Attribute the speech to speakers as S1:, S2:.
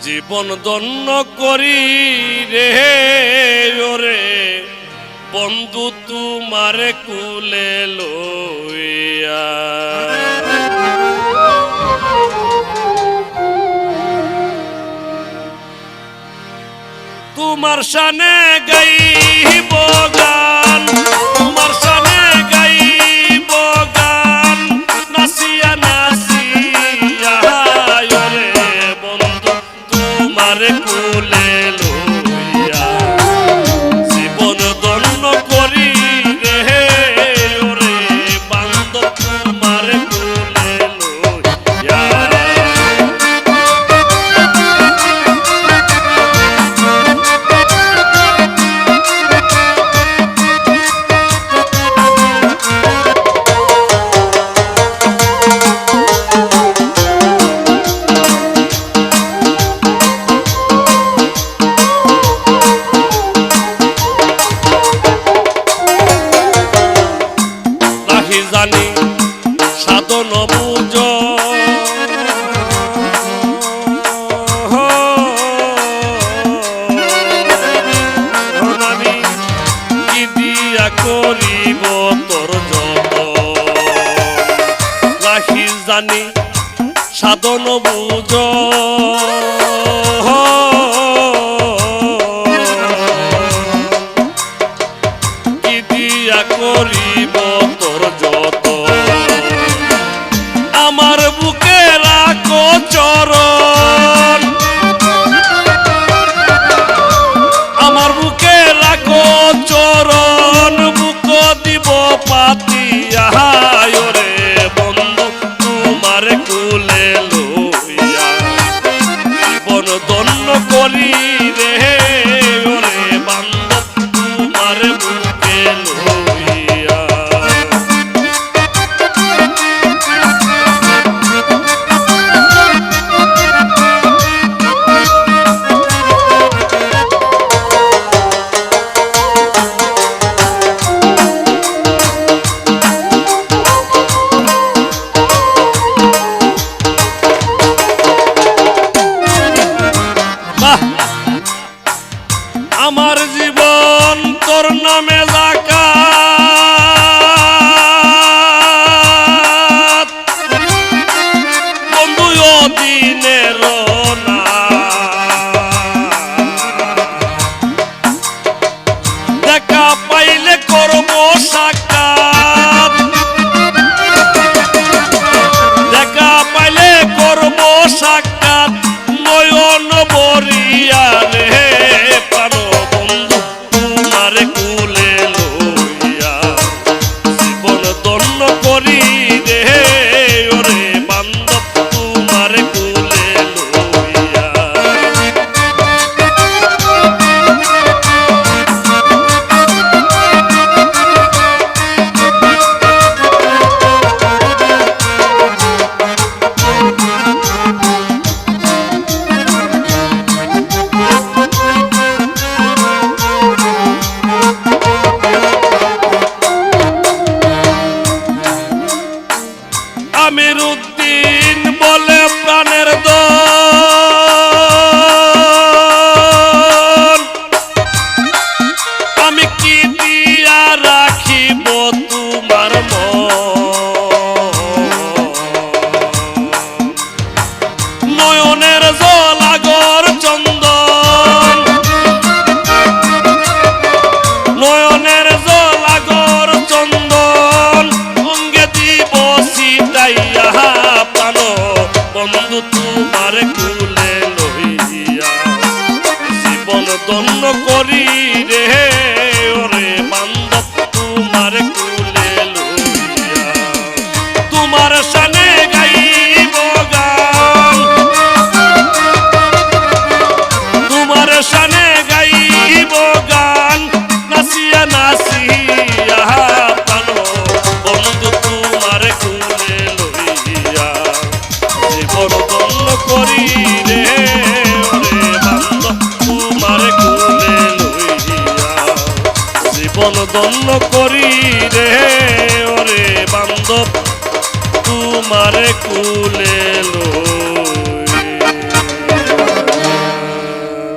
S1: জীবন ধন্য করি রে ওরে বন্ধু তোমারে কুলে লইয়া। তোমার শানে গাইব গান, তোমার শানে গাইব গান, নাচিয়া নাচিয়া ওরে বন্ধু তোমারে কুলে লইয়া। জীবন ধন্য করি রে ওরে বান্ধব তোমারে কুলে লইয়া। জানি সাধন বুঝ আমি কি দিয়া করিব তোর যত রাখি জানি সাধন বুঝ কি দিয়া করিব তোর যত। আমার বুকে রাখো চরণ, আমার বুকে রাখো চরণ, বুক দিব পাতিয়া রে বন্ধু তোমার কুলে লইয়া। জীবন ধন্য করি রে ওরে বান্ধব তোমার বুকে লইয়া। আমার জীবন তোর নামে যাকাত বন্ধু দিনের না। দেখা পাইলে করব সাক্ষাৎ, দেখা পাইলে করব সাক্ষাৎ নয়ন বরিয়া রে প্রাণ বন্ধু তোমারে কুলে লইয়া। জীবন ধন্য করি রে ওরে বান্ধব তোমারে কুলে লইয়া। আমির উদ্দিন বলে প্রাণের দল, আমি কি দিয়া রাখিব তোমার নয়নের জল আগর চন্দন, নয়নের জল আগর চন্দন, অঙ্গে দিব সিটাইয়া প্রাণ বন্ধু তোমার কুলে লইয়া। জীবন ধন্য করি রে ওরে বান্ধব তোমার কুলে লইয়া। তোমার শানে গাইব গান, তোমার শানে গাইব গান, নাচিয়া নাচিয়া প্রাণ বন্ধু তোমার কুলে লইয়া। জীবন ধন্য করি রে ওরে বান্ধব তোমার কুলে লইয়া। জীবন ধন্য করি রে ওরে বান্ধব তোমার কুলে লইয়া।